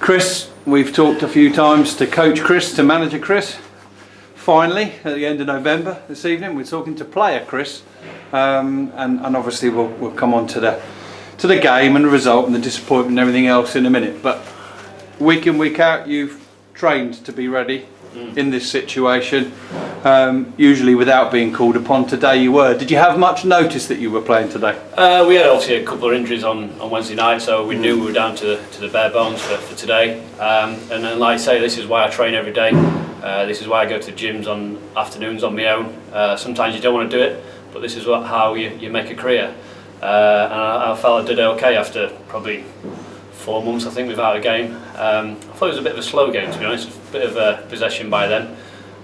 Chris, we've talked a few times to Coach Chris, to Manager Chris. Finally, at the end of November this evening, we're talking to player Chris, and obviously we'll come on to the game and the result and the disappointment and everything else in a minute. But week in, week out, you've trained to be ready in this situation, usually without being called upon. Today you were. Did you have much notice that you were playing today? We had obviously a couple of injuries on Wednesday night, so we knew we were down to the bare bones for today. And then, like I say, this is why I train every day. This is why I go to gyms on afternoons on my own. Sometimes you don't want to do it, but this is how you make a career. And I felt I did okay after probably 4 months, I think, without a game. I thought it was a bit of a slow game, to be honest, a bit of possession by then.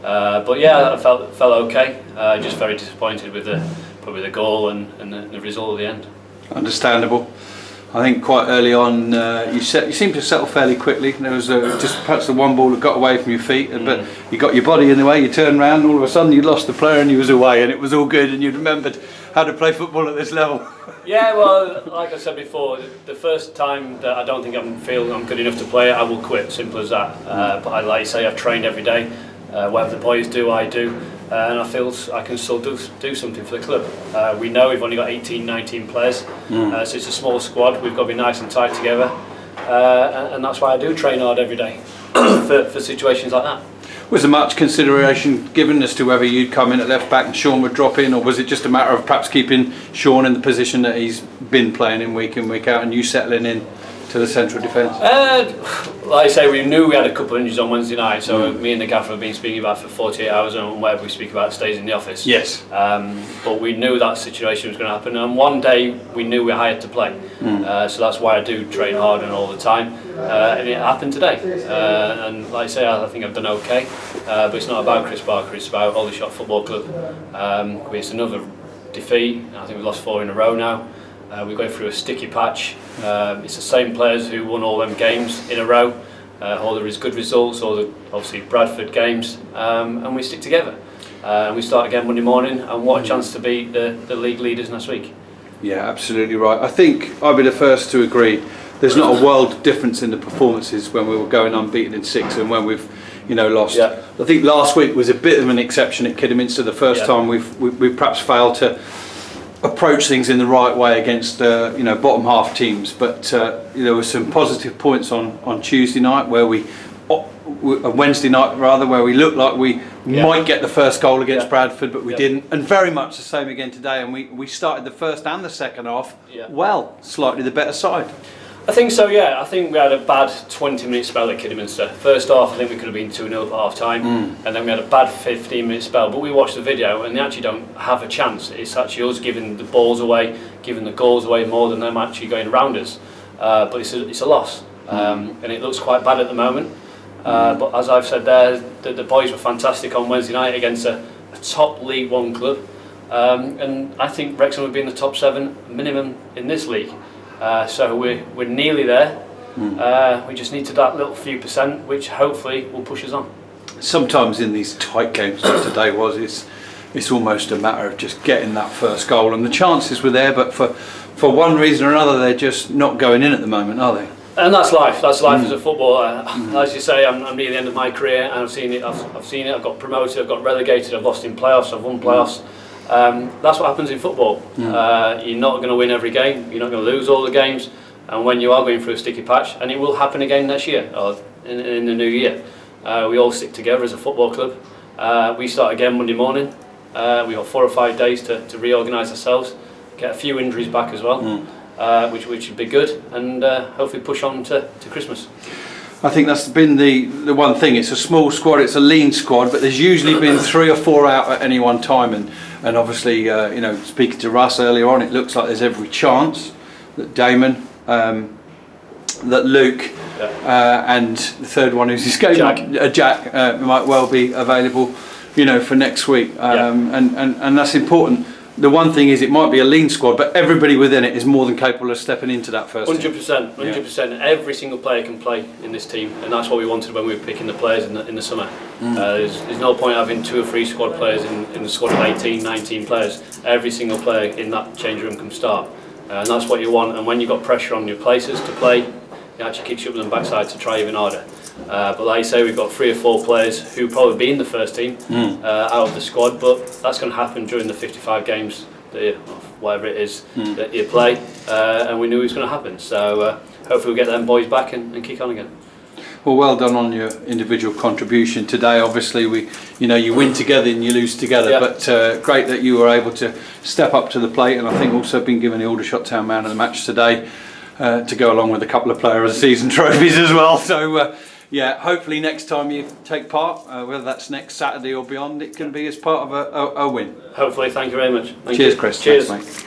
But yeah, I felt okay. Just very disappointed with probably the goal and the result at the end. Understandable. I think quite early on you seemed to settle fairly quickly. There was just perhaps the one ball that got away from your feet, but you got your body in the way, you turned around, and all of a sudden you lost the player and you was away, and it was all good, and you remembered how to play football at this level. Yeah, well, like I said before, the first time that I don't think I'm good enough to play, I will quit, simple as that. But like you say, I've trained every day. Whatever the boys do, I do. And I feel I can still do something for the club. We know we've only got 18, 19 players, so it's a small squad. We've got to be nice and tight together, and that's why I do train hard every day for situations like that. Was there much consideration given as to whether you'd come in at left back and Sean would drop in, or was it just a matter of perhaps keeping Sean in the position that he's been playing in week out and you settling in to the central defence? Like I say, we knew we had a couple of injuries on Wednesday night, so me and the gaffer have been speaking about it for 48 hours, and whatever we speak about stays in the office. Yes. But we knew that situation was going to happen, and one day we knew we hired to play. So that's why I do train hard and all the time, and it happened today. And like I say, I think I've done okay, but it's not about Chris Barker, it's about Aldershot Football Club. It's another defeat. I think we've lost 4 in a row now. We're going through a sticky patch. It's the same players who won all them games in a row, all the good results, all the obviously Bradford games, and we stick together. And we start again Monday morning, and what a chance to beat the league leaders next week. Yeah, absolutely right. I think I'll be the first to agree. There's not a world difference in the performances when we were going unbeaten in 6 and when we've lost. Yeah. I think last week was a bit of an exception at Kidderminster. The first time we've perhaps failed to approach things in the right way against bottom half teams, but there were some positive points on Tuesday night where Wednesday night rather, where we looked like we might get the first goal against Bradford, but we didn't, and very much the same again today, and we started the first and the second half slightly the better side. I think so, yeah. I think we had a bad 20-minute spell at Kidderminster. First half, I think we could have been 2-0 at half-time, and then we had a bad 15-minute spell, but we watched the video and they actually don't have a chance. It's actually us giving the balls away, giving the goals away more than them actually going around us. But it's a loss, and it looks quite bad at the moment. But as I've said there, the boys were fantastic on Wednesday night against a top League One club, and I think Wrexham would be in the top 7 minimum in this league. So we're nearly there. We just need to that little few percent, which hopefully will push us on. Sometimes in these tight games like today it's almost a matter of just getting that first goal, and the chances were there, but for one reason or another they're just not going in at the moment, are they? And that's life. That's life as a footballer. As you say, I'm near the end of my career, and I've seen it. I've got promoted. I've got relegated. I've lost in playoffs. I've won playoffs. That's what happens in football. You're not going to win every game, you're not going to lose all the games, and when you are going through a sticky patch, and it will happen again next year or in the new year, we all stick together as a football club. We start again Monday morning. We've got 4 or 5 days to reorganise ourselves, get a few injuries back as well, which would be good, and hopefully push on to Christmas. I think that's been the one thing. It's a small squad, it's a lean squad, but there's usually been 3 or 4 out at any one time, and obviously speaking to Russ earlier on, it looks like there's every chance that Damon, that Luke, and the third one who's escaping, Jack might well be available for next week, and that's important. The one thing is, it might be a lean squad, but everybody within it is more than capable of stepping into that first 100%, 100%. Every single player can play in this team, and that's what we wanted when we were picking the players in the summer. There's no point having 2 or 3 squad players in the squad of 18, 19 players. Every single player in that change room can start, and that's what you want. And when you've got pressure on your places to play, it actually kicks you up on the backside to try even harder. But like you say, we've got 3 or 4 players who probably be in the first team out of the squad, but that's going to happen during the 55 games that whatever it is that you play, and we knew it was going to happen. So hopefully we'll get them boys back and kick on again. Well, well done on your individual contribution today. Obviously, you win together and you lose together. Yeah. But great that you were able to step up to the plate, and I think also been given the Aldershot Town Man of the Match today to go along with a couple of Player of the Season trophies as well. So yeah, hopefully next time you take part, whether that's next Saturday or beyond, it can be as part of a win. Hopefully. Thank you very much. Cheers, Chris. Cheers. Thanks, mate.